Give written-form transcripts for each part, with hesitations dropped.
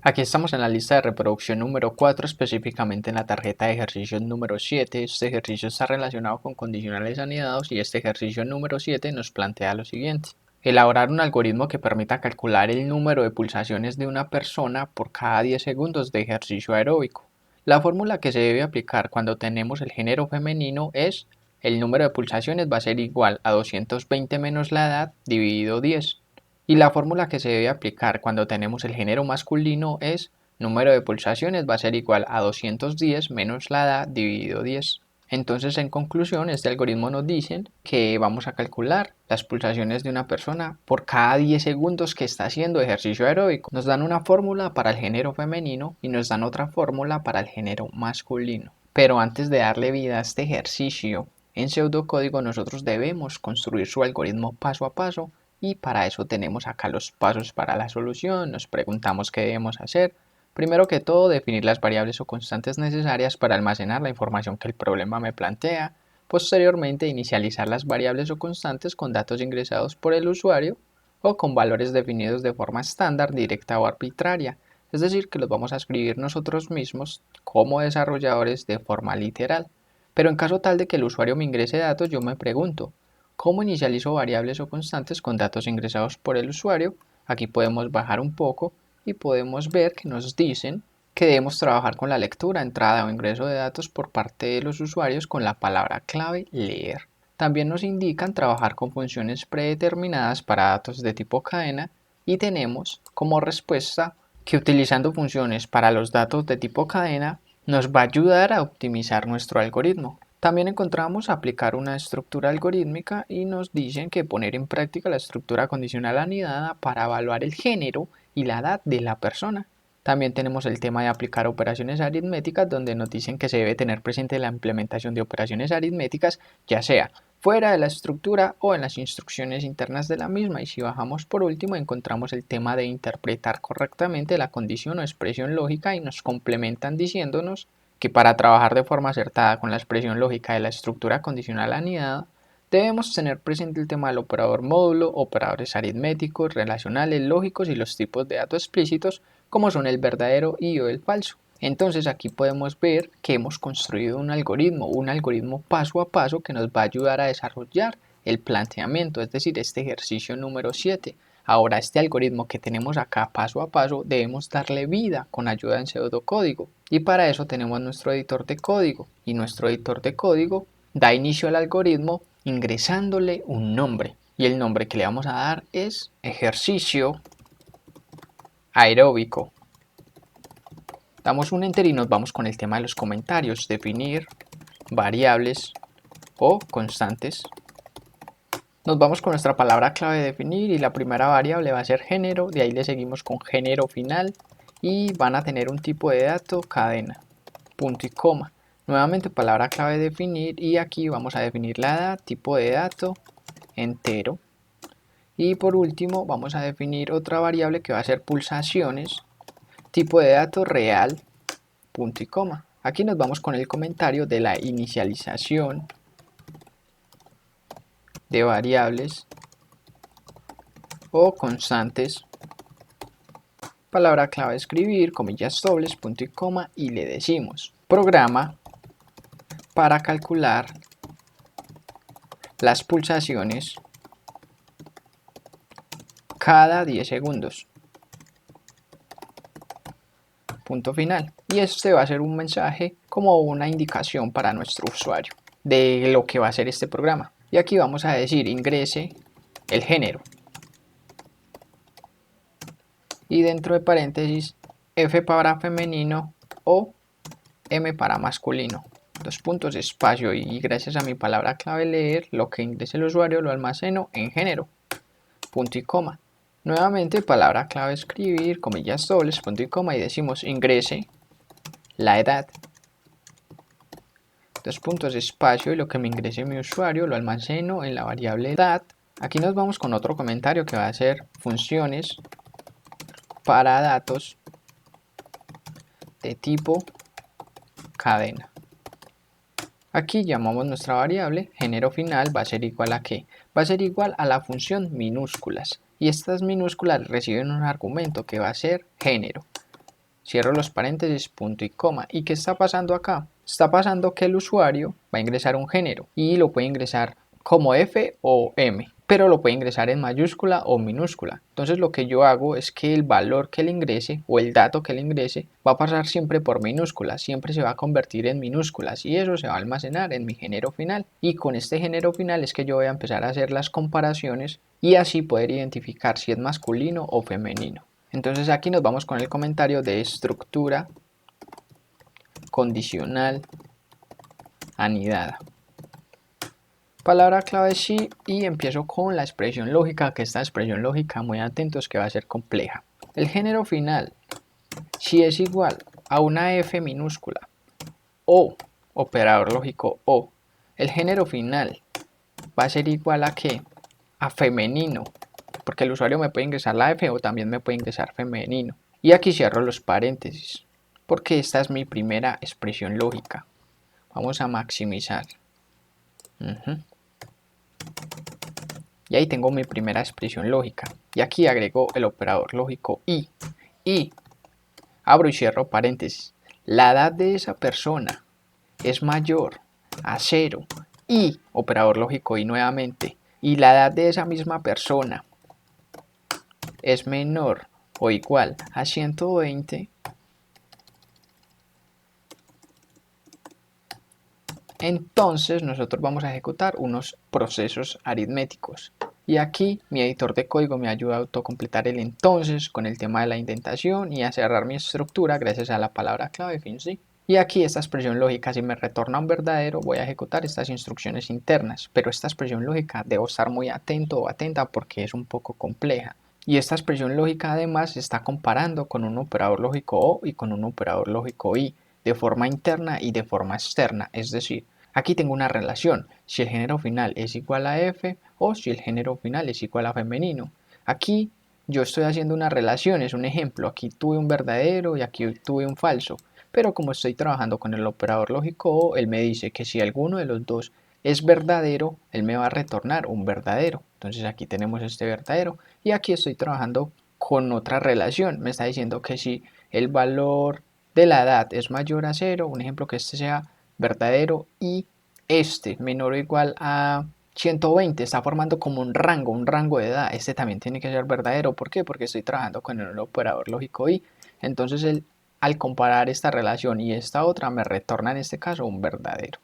Aquí estamos en la lista de reproducción número 4, específicamente en la tarjeta de ejercicio número 7. Este ejercicio está relacionado con condicionales anidados y este ejercicio número 7 nos plantea lo siguiente. Elaborar un algoritmo que permita calcular el número de pulsaciones de una persona por cada 10 segundos de ejercicio aeróbico. La fórmula que se debe aplicar cuando tenemos el género femenino es: el número de pulsaciones va a ser igual a 220 menos la edad dividido 10. Y la fórmula que se debe aplicar cuando tenemos el género masculino es: número de pulsaciones va a ser igual a 210 menos la edad dividido 10. Entonces, en conclusión, este algoritmo nos dice que vamos a calcular las pulsaciones de una persona por cada 10 segundos que está haciendo ejercicio aeróbico. Nos dan una fórmula para el género femenino y nos dan otra fórmula para el género masculino. Pero antes de darle vida a este ejercicio en pseudocódigo, nosotros debemos construir su algoritmo paso a paso. Y para eso tenemos acá los pasos para la solución. Nos preguntamos qué debemos hacer. Primero que todo, definir las variables o constantes necesarias para almacenar la información que el problema me plantea. Posteriormente, inicializar las variables o constantes con datos ingresados por el usuario o con valores definidos de forma estándar, directa o arbitraria. Es decir, que los vamos a escribir nosotros mismos como desarrolladores de forma literal. Pero en caso tal de que el usuario me ingrese datos, yo me pregunto: ¿cómo inicializo variables o constantes con datos ingresados por el usuario? Aquí podemos bajar un poco y podemos ver que nos dicen que debemos trabajar con la lectura, entrada o ingreso de datos por parte de los usuarios con la palabra clave leer. También nos indican trabajar con funciones predeterminadas para datos de tipo cadena y tenemos como respuesta que utilizando funciones para los datos de tipo cadena nos va a ayudar a optimizar nuestro algoritmo. También encontramos aplicar una estructura algorítmica y nos dicen que poner en práctica la estructura condicional anidada para evaluar el género y la edad de la persona. También tenemos el tema de aplicar operaciones aritméticas, donde nos dicen que se debe tener presente la implementación de operaciones aritméticas, ya sea fuera de la estructura o en las instrucciones internas de la misma. Y si bajamos por último, encontramos el tema de interpretar correctamente la condición o expresión lógica y nos complementan diciéndonos que para trabajar de forma acertada con la expresión lógica de la estructura condicional anidada, debemos tener presente el tema del operador módulo, operadores aritméticos, relacionales, lógicos y los tipos de datos explícitos como son el verdadero y o el falso. Entonces aquí podemos ver que hemos construido un algoritmo paso a paso que nos va a ayudar a desarrollar el planteamiento, es decir, este ejercicio número 7. Ahora, este algoritmo que tenemos acá paso a paso debemos darle vida con ayuda en pseudocódigo, y para eso tenemos nuestro editor de código, y nuestro editor de código da inicio al algoritmo ingresándole un nombre, y el nombre que le vamos a dar es ejercicio aeróbico. Damos un enter y nos vamos con el tema de los comentarios: definir variables o constantes. Nos vamos con nuestra palabra clave definir y la primera variable va a ser género, de ahí le seguimos con género final y van a tener un tipo de dato cadena, punto y coma. Nuevamente palabra clave definir y aquí vamos a definir la edad, tipo de dato entero. Y por último vamos a definir otra variable que va a ser pulsaciones, tipo de dato real, punto y coma. Aquí nos vamos con el comentario de la inicialización de variables o constantes, palabra clave escribir, comillas dobles, punto y coma, y le decimos: programa para calcular las pulsaciones cada 10 segundos. Punto final. Y este va a ser un mensaje como una indicación para nuestro usuario de lo que va a ser este programa. Y aquí vamos a decir: ingrese el género. Y dentro de paréntesis, F para femenino o M para masculino. Dos puntos, espacio, y gracias a mi palabra clave leer, lo que ingrese el usuario lo almaceno en género, punto y coma. Nuevamente palabra clave escribir, comillas dobles, punto y coma, y decimos: ingrese la edad. Dos puntos, espacio, y lo que me ingrese mi usuario lo almaceno en la variable edad. Aquí nos vamos con otro comentario que va a ser funciones para datos de tipo cadena. Aquí llamamos nuestra variable género final, va a ser igual a ¿qué? Va a ser igual a la función minúsculas, y estas minúsculas reciben un argumento que va a ser género. cierro los paréntesis, punto y coma. ¿Y qué está pasando acá? Está pasando que el usuario va a ingresar un género y lo puede ingresar como F o M, pero lo puede ingresar en mayúscula o minúscula. Entonces lo que yo hago es que el valor que él ingrese o el dato que él ingrese va a pasar siempre por minúsculas, siempre se va a convertir en minúsculas y eso se va a almacenar en mi género final. Y con este género final es que yo voy a empezar a hacer las comparaciones y así poder identificar si es masculino o femenino. Entonces aquí nos vamos con el comentario de estructura condicional anidada. Palabra clave sí y empiezo con la expresión lógica, que esta expresión lógica, muy atentos, que va a ser compleja. El género final, si es igual a una F minúscula o operador lógico o, el género final va a ser igual a ¿qué? A femenino, porque el usuario me puede ingresar la F o también me puede ingresar femenino. Y aquí cierro los paréntesis, porque esta es mi primera expresión lógica. Vamos a maximizar. Y ahí tengo mi primera expresión lógica. Y aquí agrego el operador lógico y. Y abro y cierro paréntesis. La edad de esa persona es mayor a 0 y operador lógico y nuevamente. Y la edad de esa misma persona es menor o igual a 120. Entonces nosotros vamos a ejecutar unos procesos aritméticos. Y aquí mi editor de código me ayuda a autocompletar el entonces con el tema de la indentación y a cerrar mi estructura gracias a la palabra clave fin-sí. Y aquí esta expresión lógica, si me retorna un verdadero, voy a ejecutar estas instrucciones internas. Pero esta expresión lógica debo estar muy atento o atenta porque es un poco compleja. Y esta expresión lógica además se está comparando con un operador lógico O y con un operador lógico I, de forma interna y de forma externa, es decir, aquí tengo una relación, si el género final es igual a F o si el género final es igual a femenino. Aquí yo estoy haciendo una relación, es un ejemplo, aquí tuve un verdadero y aquí tuve un falso, pero como estoy trabajando con el operador lógico O, él me dice que si alguno de los dos es verdadero, él me va a retornar un verdadero. Entonces aquí tenemos este verdadero y aquí estoy trabajando con otra relación, me está diciendo que si el valor de la edad es mayor a 0, un ejemplo que este sea verdadero y este menor o igual a 120, está formando como un rango de edad, este también tiene que ser verdadero, ¿por qué? Porque estoy trabajando con el operador lógico y, entonces él, al comparar esta relación y esta otra me retorna en este caso un verdadero.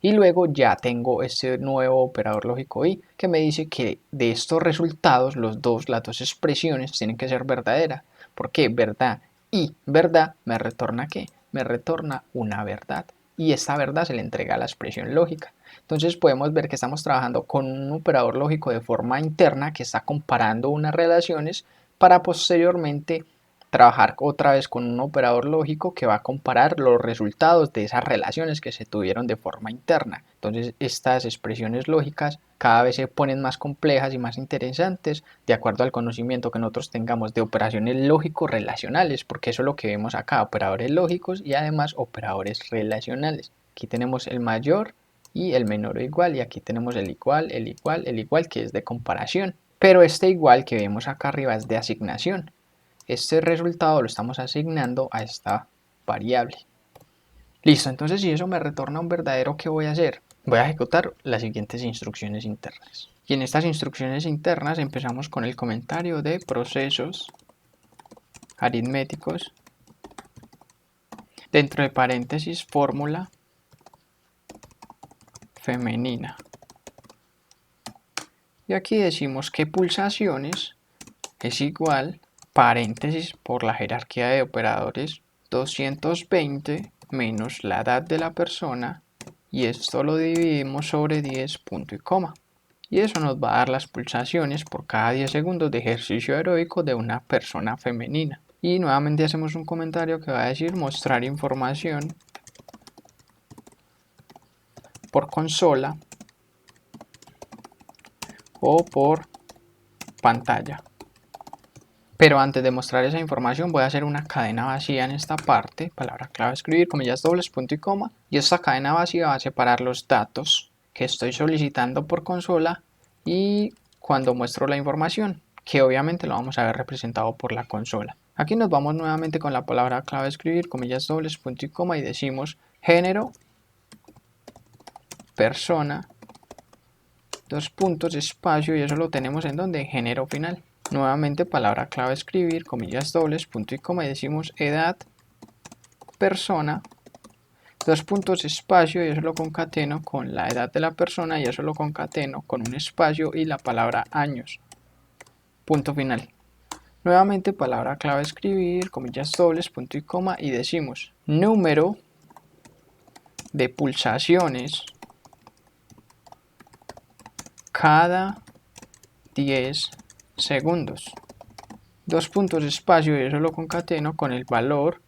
Y luego ya tengo este nuevo operador lógico y que me dice que de estos resultados las dos expresiones tienen que ser verdaderas. ¿Por qué? Verdad y verdad me retorna ¿qué? Me retorna una verdad. Y esta verdad se le entrega a la expresión lógica. Entonces podemos ver que estamos trabajando con un operador lógico de forma interna que está comparando unas relaciones para posteriormente trabajar otra vez con un operador lógico que va a comparar los resultados de esas relaciones que se tuvieron de forma interna. Entonces estas expresiones lógicas cada vez se ponen más complejas y más interesantes de acuerdo al conocimiento que nosotros tengamos de operaciones lógicos relacionales, porque eso es lo que vemos acá, operadores lógicos y además operadores relacionales. Aquí tenemos el mayor y el menor o igual, y aquí tenemos el igual, el igual, el igual, que es de comparación. Pero este igual que vemos acá arriba es de asignación. Este resultado lo estamos asignando a esta variable. Listo, entonces si eso me retorna un verdadero, ¿qué voy a hacer? Voy a ejecutar las siguientes instrucciones internas. Y en estas instrucciones internas empezamos con el comentario de procesos aritméticos, dentro de paréntesis fórmula femenina. Y aquí decimos que pulsaciones es igual, paréntesis por la jerarquía de operadores, 220 menos la edad de la persona, y esto lo dividimos sobre 10 punto y coma. Y eso nos va a dar las pulsaciones por cada 10 segundos de ejercicio aeróbico de una persona femenina. Y nuevamente hacemos un comentario que va a decir mostrar información por consola o por pantalla. Pero antes de mostrar esa información voy a hacer una cadena vacía en esta parte, palabra clave escribir, comillas dobles, punto y coma, y esta cadena vacía va a separar los datos que estoy solicitando por consola y cuando muestro la información, que obviamente lo vamos a ver representado por la consola. Aquí nos vamos nuevamente con la palabra clave escribir, comillas dobles, punto y coma, y decimos género, persona, dos puntos, espacio, y eso lo tenemos en donde, género final. Nuevamente palabra clave escribir, comillas dobles, punto y coma, y decimos edad, persona, dos puntos, espacio, y eso lo concateno con la edad de la persona, y eso lo concateno con un espacio y la palabra años. Punto final. Nuevamente palabra clave escribir, comillas dobles, punto y coma, y decimos número de pulsaciones cada 10 segundos. Dos puntos, espacio, y eso lo concateno con el valor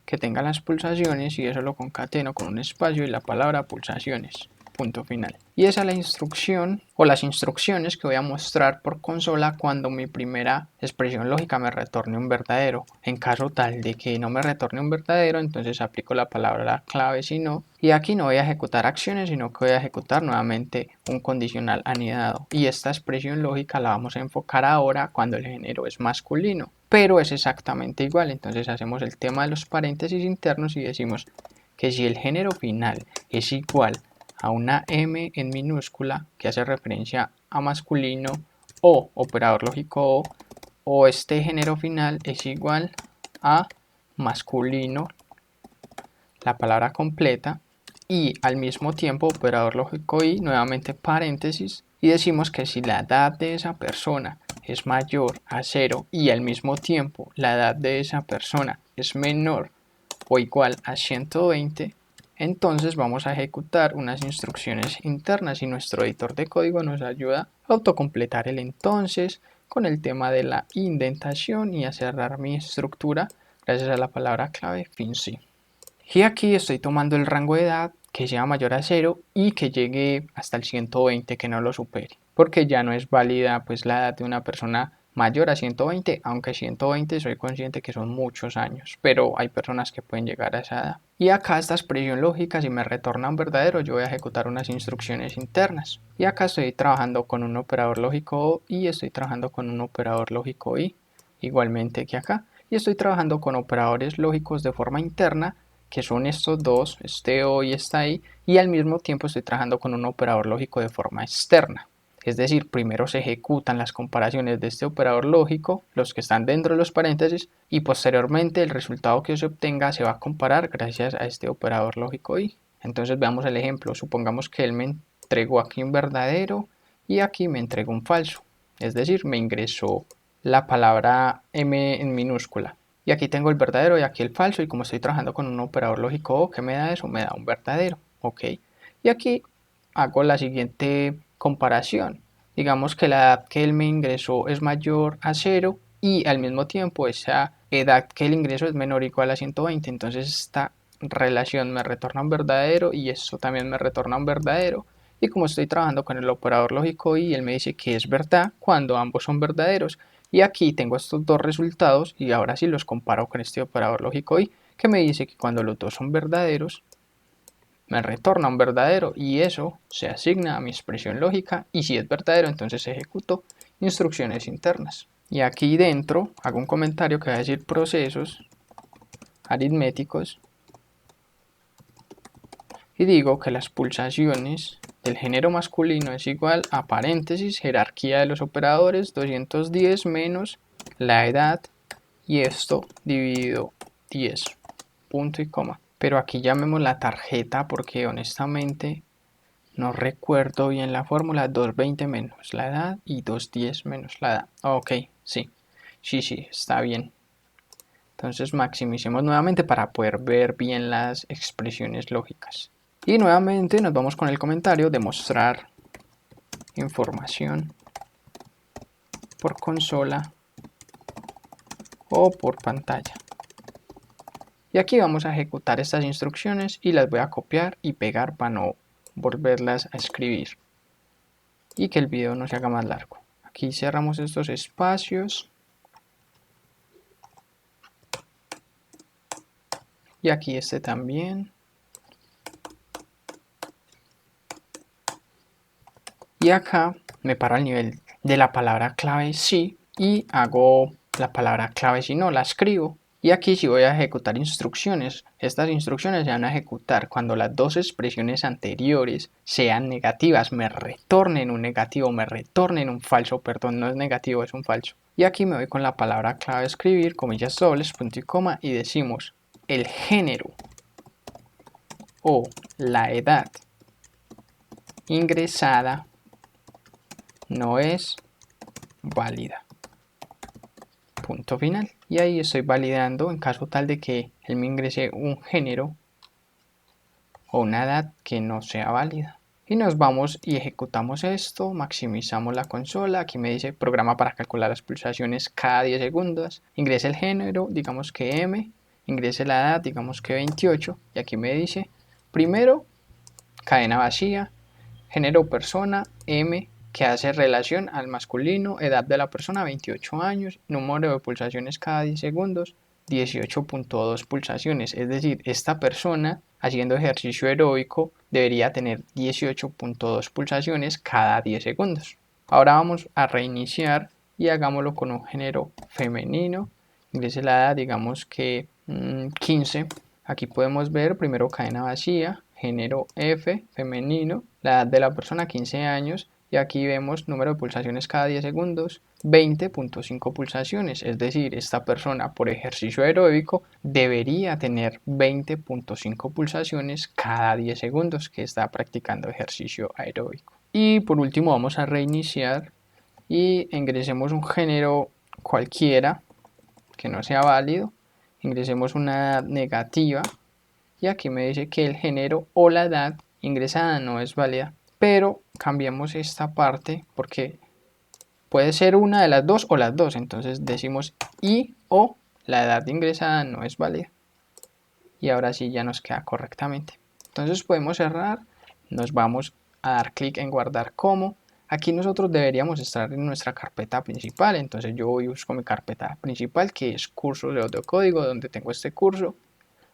que tengan las pulsaciones, y eso lo concateno con un espacio y la palabra pulsaciones. Punto final. Y esa es la instrucción o las instrucciones que voy a mostrar por consola cuando mi primera expresión lógica me retorne un verdadero. En caso tal de que no me retorne un verdadero, entonces aplico la palabra clave si no. Y aquí no voy a ejecutar acciones, sino que voy a ejecutar nuevamente un condicional anidado. Y esta expresión lógica la vamos a enfocar ahora cuando el género es masculino. Pero es exactamente igual. Entonces hacemos el tema de los paréntesis internos y decimos que si el género final es igual a una M en minúscula que hace referencia a masculino o operador lógico o este género final es igual a masculino, la palabra completa, y al mismo tiempo operador lógico y nuevamente paréntesis, y decimos que si la edad de esa persona es mayor a 0 y al mismo tiempo la edad de esa persona es menor o igual a 120, entonces vamos a ejecutar unas instrucciones internas y nuestro editor de código nos ayuda a autocompletar el entonces con el tema de la indentación y a cerrar mi estructura gracias a la palabra clave fin-sí. Y aquí estoy tomando el rango de edad que sea mayor a 0 y que llegue hasta el 120, que no lo supere, porque ya no es válida pues la edad de una persona mayor a 120, aunque 120 soy consciente que son muchos años, pero hay personas que pueden llegar a esa edad. Y acá esta expresión lógica, si me retorna un verdadero, yo voy a ejecutar unas instrucciones internas. Y acá estoy trabajando con un operador lógico O y estoy trabajando con un operador lógico I, igualmente que acá. Y estoy trabajando con operadores lógicos de forma interna, que son estos dos, este O y esta I, y al mismo tiempo estoy trabajando con un operador lógico de forma externa. Es decir, primero se ejecutan las comparaciones de este operador lógico, los que están dentro de los paréntesis, y posteriormente el resultado que se obtenga se va a comparar gracias a este operador lógico I. Entonces veamos el ejemplo. Supongamos que él me entregó aquí un verdadero y aquí me entregó un falso. Es decir, me ingresó la palabra M en minúscula. Y aquí tengo el verdadero y aquí el falso, y como estoy trabajando con un operador lógico O, ¿qué me da eso? Me da un verdadero. Ok. Y aquí hago la siguiente comparación. Digamos que la edad que él me ingresó es mayor a 0 y al mismo tiempo esa edad que él ingresó es menor o igual a 120. Entonces esta relación me retorna un verdadero y esto también me retorna un verdadero. Y como estoy trabajando con el operador lógico y él me dice que es verdad cuando ambos son verdaderos. Y aquí tengo estos dos resultados y ahora sí los comparo con este operador lógico y que me dice que cuando los dos son verdaderos me retorna un verdadero y eso se asigna a mi expresión lógica, y si es verdadero entonces ejecuto instrucciones internas. Y aquí dentro hago un comentario que va a decir procesos aritméticos y digo que las pulsaciones del género masculino es igual a paréntesis, jerarquía de los operadores 210 menos la edad y esto dividido 10, punto y coma. Pero aquí llamemos la tarjeta porque honestamente no recuerdo bien la fórmula. 220 menos la edad y 210 menos la edad. Ok, sí, está bien. Entonces maximicemos nuevamente para poder ver bien las expresiones lógicas. Y nuevamente nos vamos con el comentario de mostrar información por consola o por pantalla. Y aquí vamos a ejecutar estas instrucciones y las voy a copiar y pegar para no volverlas a escribir y que el video no se haga más largo. Aquí cerramos estos espacios y aquí este también. Y acá me paro al nivel de la palabra clave sí y hago la palabra clave si no, la escribo. Y aquí si voy a ejecutar instrucciones, estas instrucciones se van a ejecutar cuando las dos expresiones anteriores sean negativas, me retornen un negativo, me retornen un falso, perdón, no es negativo, es un falso. Y aquí me voy con la palabra clave escribir, comillas dobles, punto y coma, y decimos el género o la edad ingresada no es válida. Punto final. Y ahí estoy validando en caso tal de que él me ingrese un género o una edad que no sea válida. Y nos vamos y ejecutamos esto, maximizamos la consola, aquí me dice programa para calcular las pulsaciones cada 10 segundos, ingrese el género, digamos que M, ingrese la edad, digamos que 28, y aquí me dice primero cadena vacía, género persona, M, que hace relación al masculino, edad de la persona 28 años, número de pulsaciones cada 10 segundos, 18.2 pulsaciones, es decir, esta persona haciendo ejercicio aeróbico debería tener 18.2 pulsaciones cada 10 segundos. Ahora vamos a reiniciar y hagámoslo con un género femenino, ingrese la edad, digamos que 15, aquí podemos ver primero cadena vacía, género F, femenino, la edad de la persona 15 años, y aquí vemos número de pulsaciones cada 10 segundos, 20.5 pulsaciones, es decir, esta persona por ejercicio aeróbico debería tener 20.5 pulsaciones cada 10 segundos que está practicando ejercicio aeróbico. Y por último vamos a reiniciar y ingresemos un género cualquiera que no sea válido, ingresemos una edad negativa y aquí me dice que el género o la edad ingresada no es válida, pero cambiamos esta parte porque puede ser una de las dos o las dos, entonces decimos y o la edad ingresada no es válida y ahora sí ya nos queda correctamente. Entonces podemos cerrar, nos vamos a dar clic en guardar como. Aquí nosotros deberíamos estar en nuestra carpeta principal, entonces yo voy y busco mi carpeta principal que es cursos de autocódigo donde tengo este curso.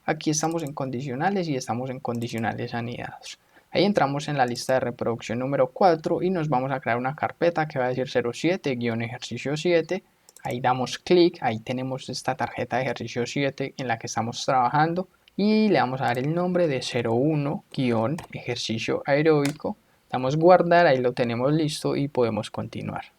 Aquí estamos en condicionales y estamos en condicionales anidados. Ahí entramos en la lista de reproducción número 4 y nos vamos a crear una carpeta que va a decir 07-ejercicio 7. Ahí damos clic, ahí tenemos esta tarjeta de ejercicio 7 en la que estamos trabajando y le vamos a dar el nombre de 01-ejercicio aeróbico. Damos guardar, ahí lo tenemos listo y podemos continuar.